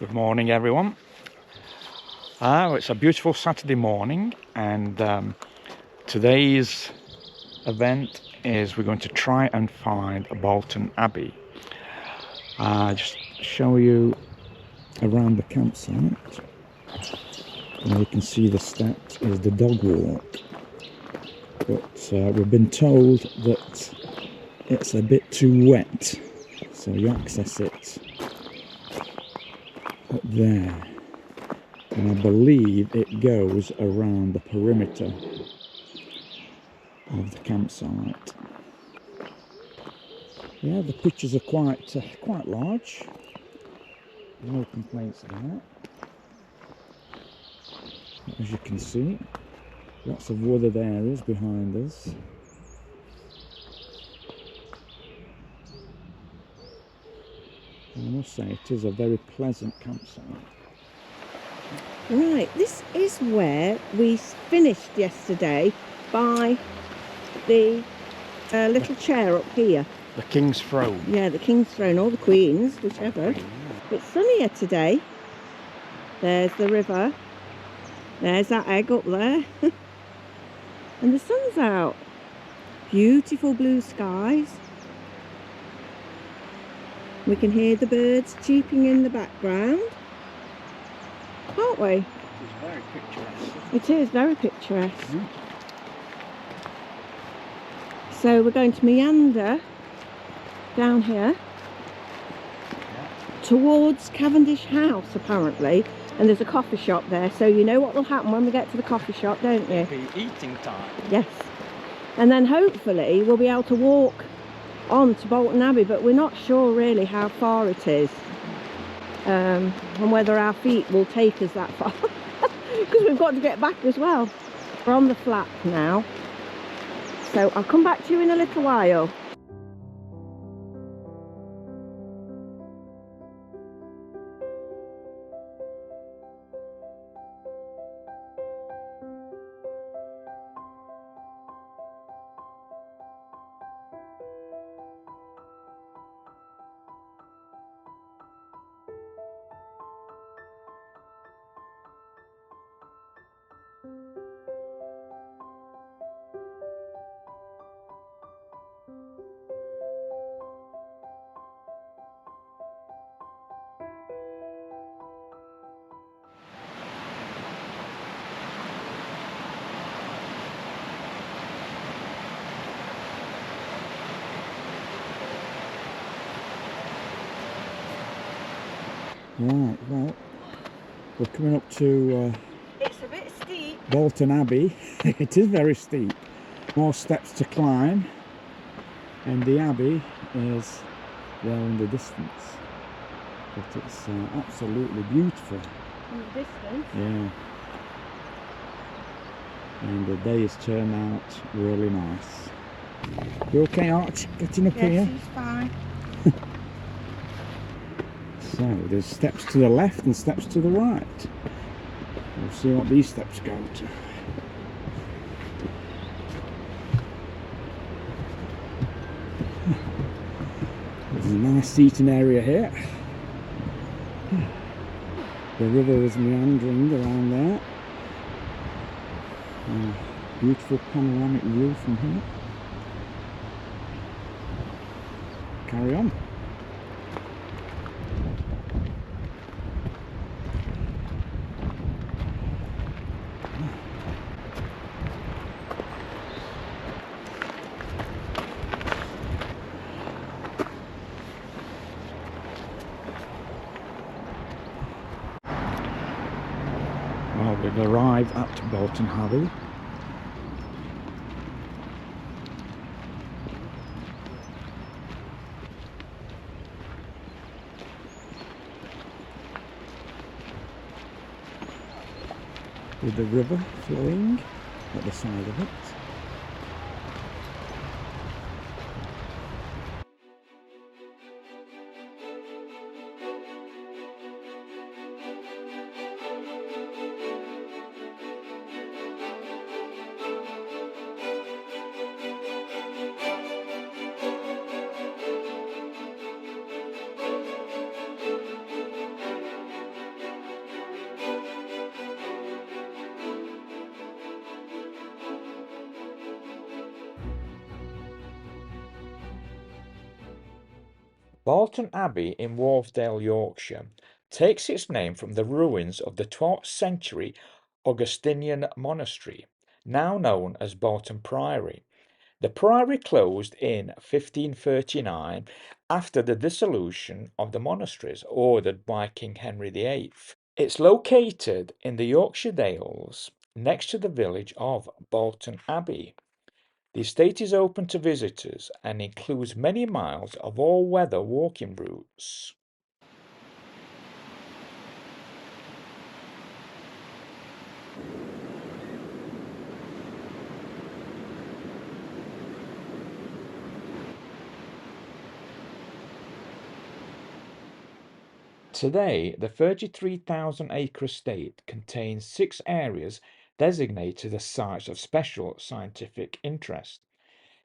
Good morning, everyone. It's a beautiful Saturday morning, and today's event is we're going to try and find Bolton Abbey. Just show you around the campsite. And you can see the steps is the dog walk, but we've been told that it's a bit too wet, so you access it up there, and I believe it goes around the perimeter of the campsite. Yeah, the pictures are quite large. No complaints there. As you can see, lots of wooded areas behind us. I must say it is a very pleasant campsite. Right, this is where we finished yesterday by the little chair up here. The King's Throne. Yeah, the King's Throne, or the Queen's, whichever. It's sunnier today. There's the river. There's that egg up there. And the sun's out. Beautiful blue skies. We can hear the birds cheeping in the background, can't we? It's very picturesque. It is very picturesque. So we're going to meander down here towards Cavendish House, apparently, and there's a coffee shop there, so you know what will happen when we get to the coffee shop, don't you? It'll be eating time. Yes. And then hopefully we'll be able to walk on to Bolton Abbey, but we're not sure really how far it is, and whether our feet will take us that far, because we've got to get back as well. We're on the flat now, so I'll come back to you in a little while. Right, well, we're coming up to It's a bit steep. Bolton Abbey. It is very steep. More steps to climb, and the Abbey is there in the distance. But it's absolutely beautiful. In the distance. Yeah. And the day has turned out really nice. You okay, Arch? Getting up here? Yes, he's fine. So there's steps to the left and steps to the right. We'll see what these steps go to. There's a nice seating area here. The river is meandering around there. Beautiful panoramic view from here. Carry on. Well, we've arrived at Bolton Abbey. With the river flowing at the side of it. Bolton Abbey in Wharfdale, Yorkshire, takes its name from the ruins of the 12th century Augustinian monastery, now known as Bolton Priory. The priory closed in 1539 after the dissolution of the monasteries ordered by King Henry VIII. It's located in the Yorkshire Dales next to the village of Bolton Abbey. The estate is open to visitors and includes many miles of all-weather walking routes. Today, the 33,000-acre estate contains 6 areas designated as sites of special scientific interest,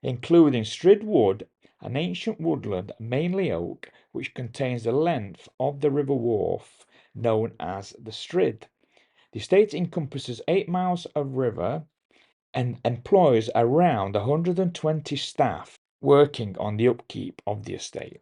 including Strid Wood, an ancient woodland mainly oak, which contains the length of the river wharf known as the Strid. The estate encompasses 8 miles of river and employs around 120 staff working on the upkeep of the estate.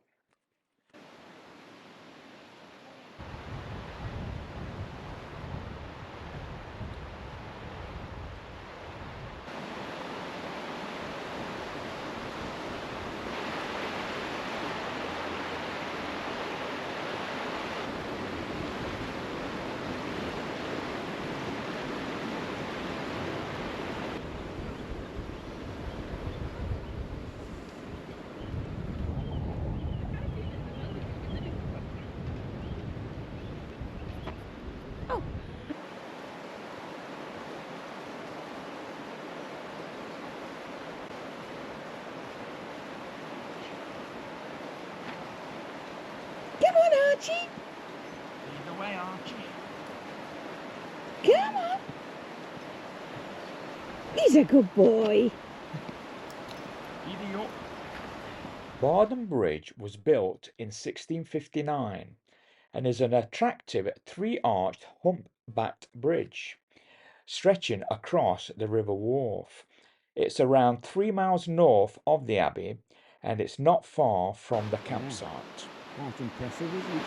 Come on, Archie. Lead the way, Archie. Come on. He's a good boy. Giddy up. Barden Bridge was built in 1659 and is an attractive 3-arched humpbacked bridge stretching across the river wharf. It's around 3 miles north of the Abbey and it's not far from the campsite. Quite impressive, isn't it?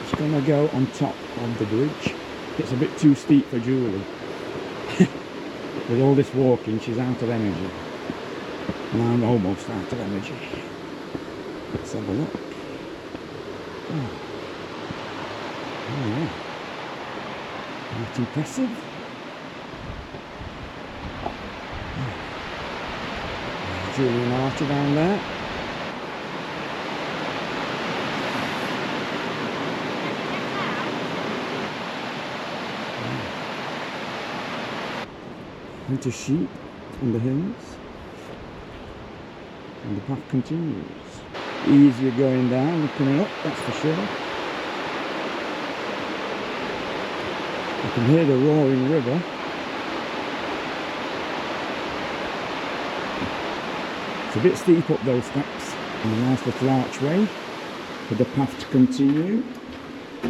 It's going to go on top of the bridge. It's a bit too steep for Julie. With all this walking, she's out of energy. And I'm almost out of energy. Let's have a look. Oh, yeah. Quite impressive. Julie and Archie down there. Into sheep on the hills, and the path continues. Easier going down than coming up, that's for sure. I can hear the roaring river. It's a bit steep up those steps, and a nice little archway for the path to continue.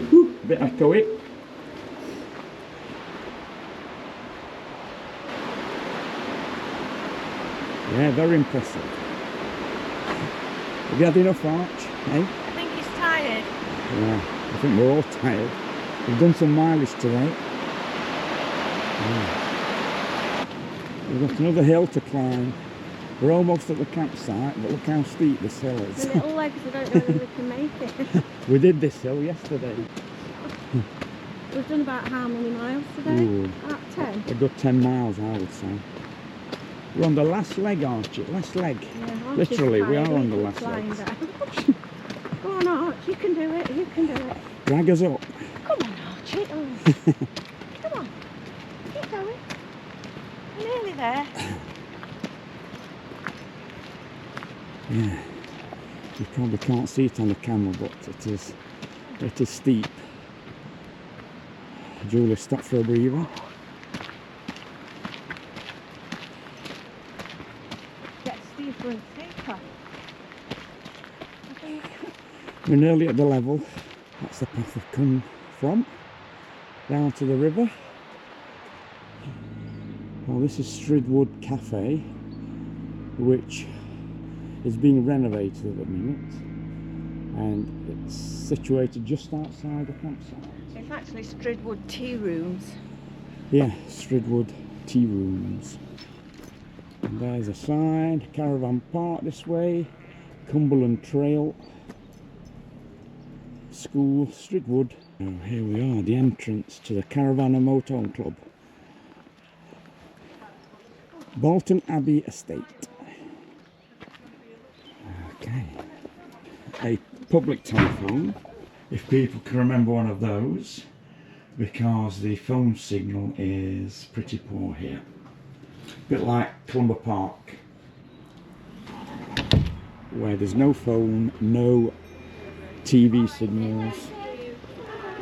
Whew, a bit echoey. Yeah, very impressive. Have you had enough, Arch? Eh? I think he's tired. Yeah, I think we're all tired. We've done some mileage today. Yeah. We've got another hill to climb. We're almost at the campsite, but look how steep this hill is. The little legs, I don't know whether we can make it. We did this hill yesterday. We've done about how many miles today? Ooh. About 10. A good 10 miles, I would say. We're on the last leg, aren't you? Last leg. Yeah, Literally, we are on the last leg. Go on, Arch, you can do it, you can do it. Drag us up. Come on, Archie. Oh. Come on, keep going. You're nearly there. Yeah, you probably can't see it on the camera, but it is steep. Julie, stop for a breather. Get steeper and steeper. I think. We're nearly at the level. That's the path we've come from. Down to the river. Well, this is Stridwood Cafe, which is being renovated at the minute. and it's situated just outside the campsite. It's actually Stridwood Tea Rooms. Yeah, Stridwood Tea Rooms. And there's a sign, Caravan Park this way, Cumberland Trail, School, Stridwood. Oh, here we are, the entrance to the Caravan and Motorhome Club. Bolton Abbey Estate. Okay. A public telephone, if people can remember one of those, because the phone signal is pretty poor here. A bit like Clumber Park, where there's no phone, no TV signals.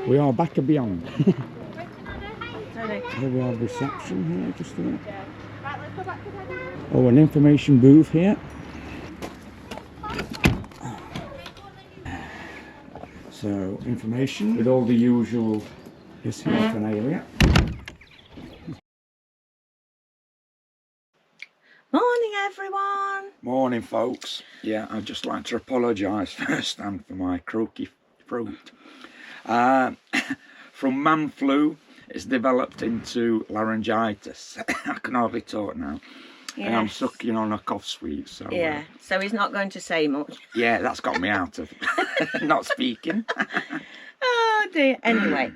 We are back and beyond. Here we have reception here, just there. Oh, an information booth here. So, information with all the usual paraphernalia. Morning, everyone. Morning, folks. Yeah, I'd just like to apologise first and for my croaky throat. From man flu, it's developed into laryngitis. I can hardly talk now. Yes. And I'm sucking on a cough sweet. So Yeah, so he's not going to say much. yeah, that's got me out of not speaking. Oh dear. Anyway,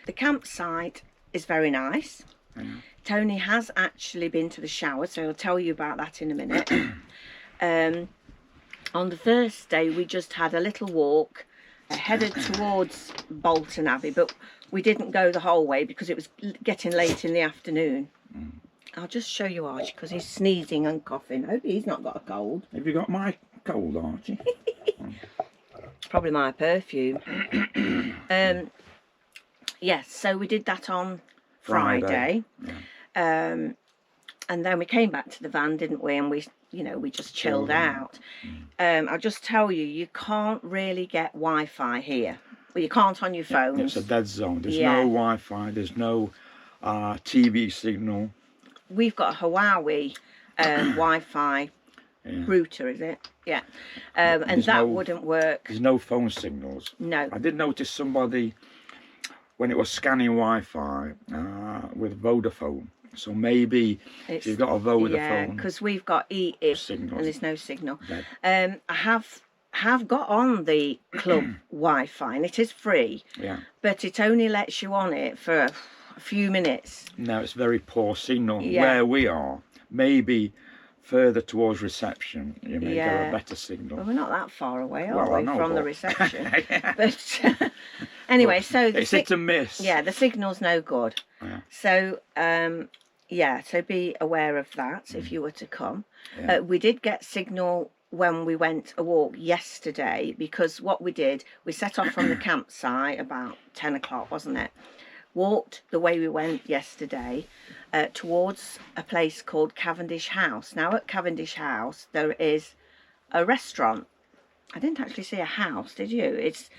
the campsite is very nice. Yeah. Tony has actually been to the shower, so he'll tell you about that in a minute. On the first day, we just had a little walk, headed towards Bolton Abbey, but we didn't go the whole way because it was getting late in the afternoon. I'll just show you Archie because he's sneezing and coughing. I hope he's not got a cold. Have you got my cold, Archie? It's probably my perfume. Yes, so we did that on Friday. Yeah. And then we came back to the van, didn't we? And we just chilled out. I'll just tell you, you can't really get Wi-Fi here. Well, you can't on your phones. It's a dead zone. There's no Wi-Fi. There's no TV signal. We've got a Huawei Wi-Fi router, is it? Yeah. And that wouldn't work. There's no phone signals. No. I did notice somebody when it was scanning Wi-Fi with Vodafone. So maybe if you've got a Vodafone. Yeah, because we've got signals, and there's no signal. I have got on the club Wi-Fi, and it is free. Yeah. But it only lets you on it for a few minutes. No, it's very poor signal where we are. Maybe further towards reception, you may get a better signal. Well, we're not that far away, are we, from the reception? Yeah. But anyway, so it's hit and miss. Yeah, the signal's no good. Yeah. So so be aware of that if you were to come. Yeah. We did get signal when we went a walk yesterday, because what we did, we set off from the campsite about 10 o'clock, wasn't it? Walked the way we went yesterday towards a place called Cavendish House. Now at Cavendish House there is a restaurant. I didn't actually see a house, did you? It's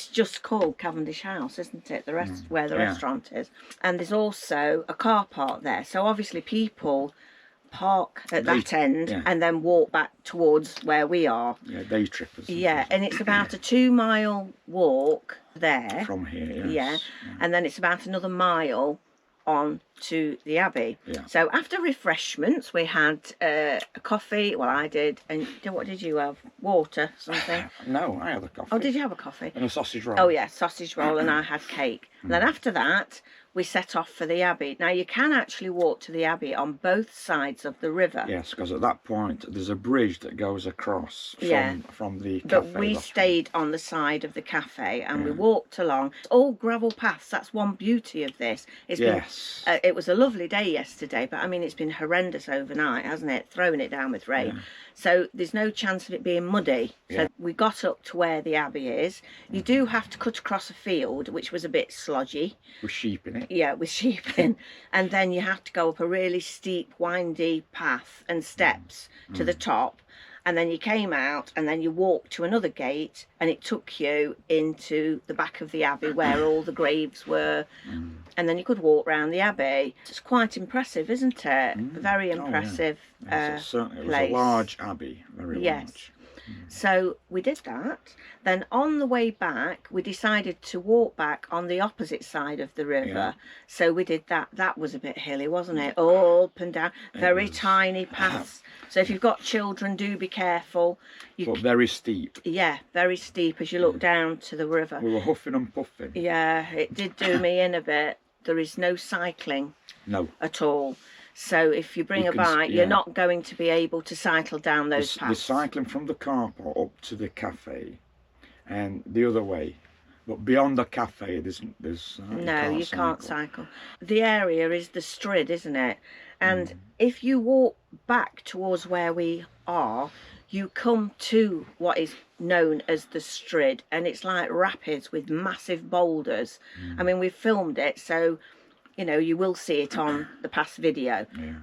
just called Cavendish House, isn't it? Where the restaurant is. And there's also a car park there. So obviously people park at that end and then walk back towards where we are. Yeah, day trippers. Yeah, and it's about a 2-mile walk there. From here, yes. Yeah, and then it's about another mile on to the Abbey. Yeah. So after refreshments, we had a coffee. Well, I did. And what did you have? Water, something? No, I had a coffee. Oh, did you have a coffee? And a sausage roll. Oh, yeah, sausage roll, and I had cake. And then after that, we set off for the Abbey. Now, you can actually walk to the Abbey on both sides of the river. Yes, because at that point, there's a bridge that goes across from the cafe. But we stayed on the side of the cafe, and we walked along. All gravel paths. That's one beauty of this. It was a lovely day yesterday, but I mean, it's been horrendous overnight, hasn't it? Throwing it down with rain. Yeah. So there's no chance of it being muddy. So we got up to where the Abbey is. You do have to cut across a field, which was a bit slodgy. With sheep in it. Yeah, with sheep in. And then you have to go up a really steep, windy path and steps to the top. And then you came out, and then you walked to another gate, and it took you into the back of the Abbey where all the graves were. And then you could walk round the Abbey. It's quite impressive, isn't it? Very impressive Yes, certainly. It was place. a large abbey, very large. So we did that. Then on the way back, we decided to walk back on the opposite side of the river. Yeah. So we did that. That was a bit hilly, wasn't it? All up and down, very was. tiny paths. So if you've got children, do be careful. But very steep. Yeah, very steep as you look down to the river. We were huffing and puffing. Yeah, it did do me in a bit. There is no cycling No. at all. So if you bring You a can bike, yeah. you're not going to be able to cycle down those The paths. cycling from the car park up to the cafe and the other way. But beyond the cafe, there's No, you can't cycle. The area is the Strid, isn't it? And if you walk back towards where we are, you come to what is known as the Strid, and it's like rapids with massive boulders. I mean, we've filmed it, so you know you will see it on the past video. Yeah.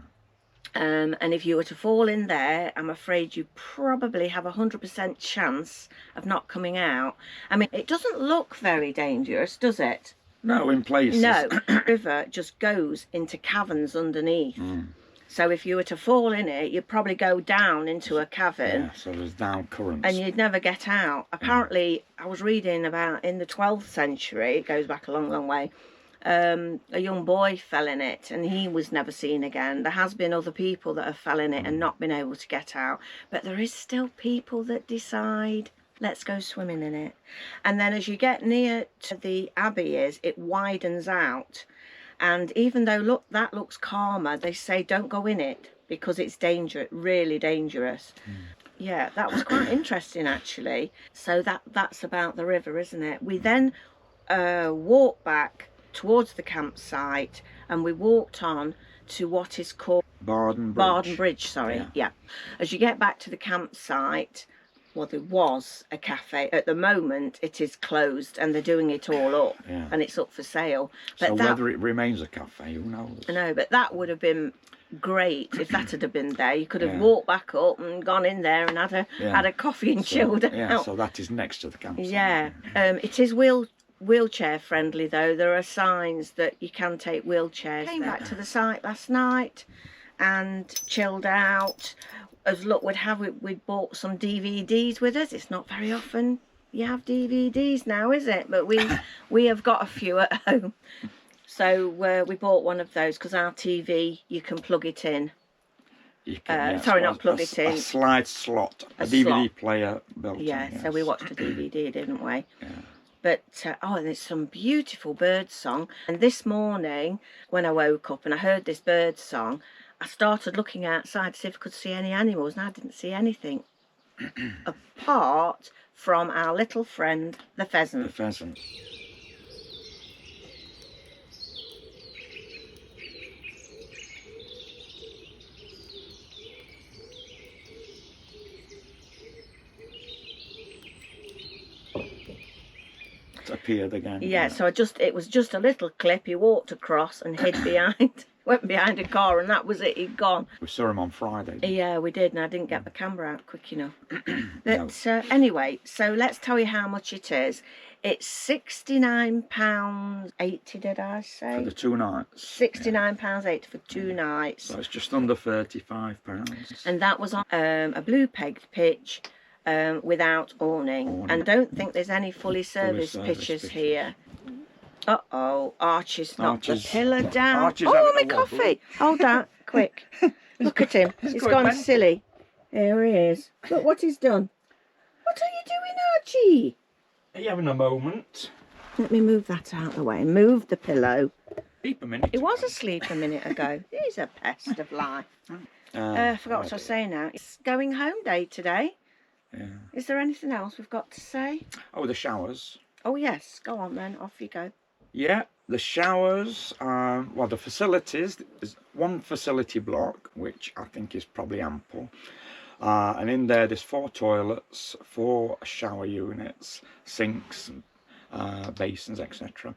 And if you were to fall in there, I'm afraid you probably have a 100% chance of not coming out. I mean, it doesn't look very dangerous, does it? No, in places. No, the river just goes into caverns underneath. So if you were to fall in it, you'd probably go down into a cavern. Yeah, so there's down currents. And you'd never get out. Apparently, I was reading about in the 12th century, it goes back a long, long way, a young boy fell in it and he was never seen again. There has been other people that have fell in it and not been able to get out. But there is still people that decide, let's go swimming in it. And then as you get near to the abbey it widens out. And even though look, that looks calmer, they say don't go in it because it's dangerous, really dangerous. Yeah, that was quite interesting actually. So that's about the river, isn't it? We then walked back towards the campsite and we walked on to what is called Barden Bridge. Barden Bridge, sorry. Yeah. As you get back to the campsite, well, there was a cafe. At the moment, it is closed and they're doing it all up and it's up for sale. But so whether it remains a cafe, who knows? No, but that would have been great if that had been there. You could have walked back up and gone in there and had a coffee and chilled out. Yeah, so that is next to the campsite. Yeah. It is wheelchair friendly though. There are signs that you can take wheelchairs. Came back to the site last night and chilled out. As luck would have it, we'd bought some DVDs with us. It's not very often you have DVDs now, is it? But we have got a few at home. So we bought one of those because our TV, you can plug it in. You can, sorry, not plug it in. A slide slot, a DVD slot. player built Yeah, in, yes. so we watched a DVD, didn't we? Yeah. But, there's some beautiful bird song. And this morning, when I woke up and I heard this bird song, I started looking outside to see if I could see any animals, and I didn't see anything. Apart from our little friend, the pheasant. The pheasant. Appeared again. Yeah, so it was just a little clip. He walked across and hid went behind a car, and that was it. He'd gone. We saw him on Friday. Yeah, we did, and I didn't get the camera out quick enough. But No. Anyway, so let's tell you how much it is. It's £69.80, did I say? For the 2 nights. £69.80 for 2 nights. So it's just under £35. And that was on a blue pegged pitch without awning. And I don't think there's any fully serviced pitches here. Uh-oh, Archie's knocked the pillar down. Archie's oh, having my a wobble. coffee. Hold that, quick. Look at him. He's going gone mental. silly. There he is. Look what he's done. What are you doing, Archie? Are you having a moment? Let me move that out of the way. Move the pillow. Sleep a minute. He was asleep a minute ago. He's a pest of life. I forgot what I was saying now. It's going home day today. Yeah. Is there anything else we've got to say? Oh, the showers. Oh, yes. Go on then. Off you go. Yeah, the showers, well, the facilities, there's one facility block, which I think is probably ample. And in there's 4 toilets, 4 shower units, sinks, basins, etc.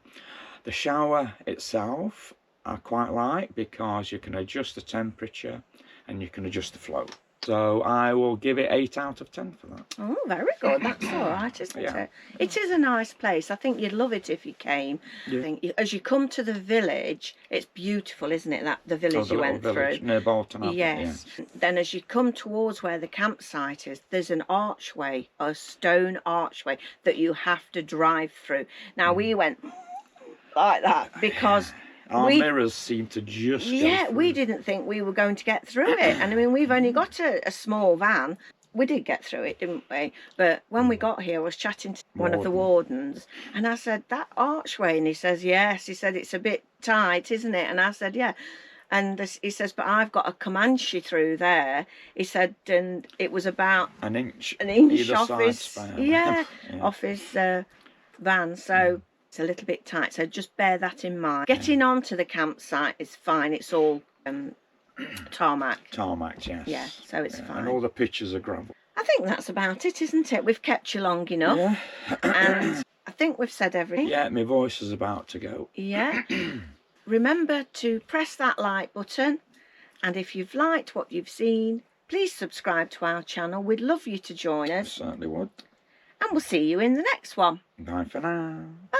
The shower itself I quite like because you can adjust the temperature and you can adjust the flow. So I will give it 8 out of 10 for that. Oh, very good. That's all right, isn't Yeah. it? It is a nice place. I think you'd love it if you came. Yeah. I think as you come to the village, it's beautiful, isn't it? That the village the you little went village through. near Bolton Abbey. Yes. Then as you come towards where the campsite is, there's an archway, a stone archway that you have to drive through. Now we went like that because Our mirrors seem to just go through. we didn't think we were going to get through it. And I mean, we've only got a small van. We did get through it, didn't we? But when we got here, I was chatting to one of the wardens, and I said, that archway? And he says, yes. He said, it's a bit tight, isn't it? And I said, yeah. And he says, but I've got a Comanche through there. He said, and it was about an inch off side his, span. yeah, Yeah. off his van. So it's a little bit tight. So just bear that in mind. Getting onto the campsite is fine. It's all tarmac. Tarmac, yes. Yeah, so it's fine. And all the pictures are gravel. I think that's about it, isn't it? We've kept you long enough. Yeah. And I think we've said everything. Yeah, my voice is about to go. Yeah. Remember to press that like button. And if you've liked what you've seen, please subscribe to our channel. We'd love you to join us. Certainly would. And we'll see you in the next one. Bye for now. Bye.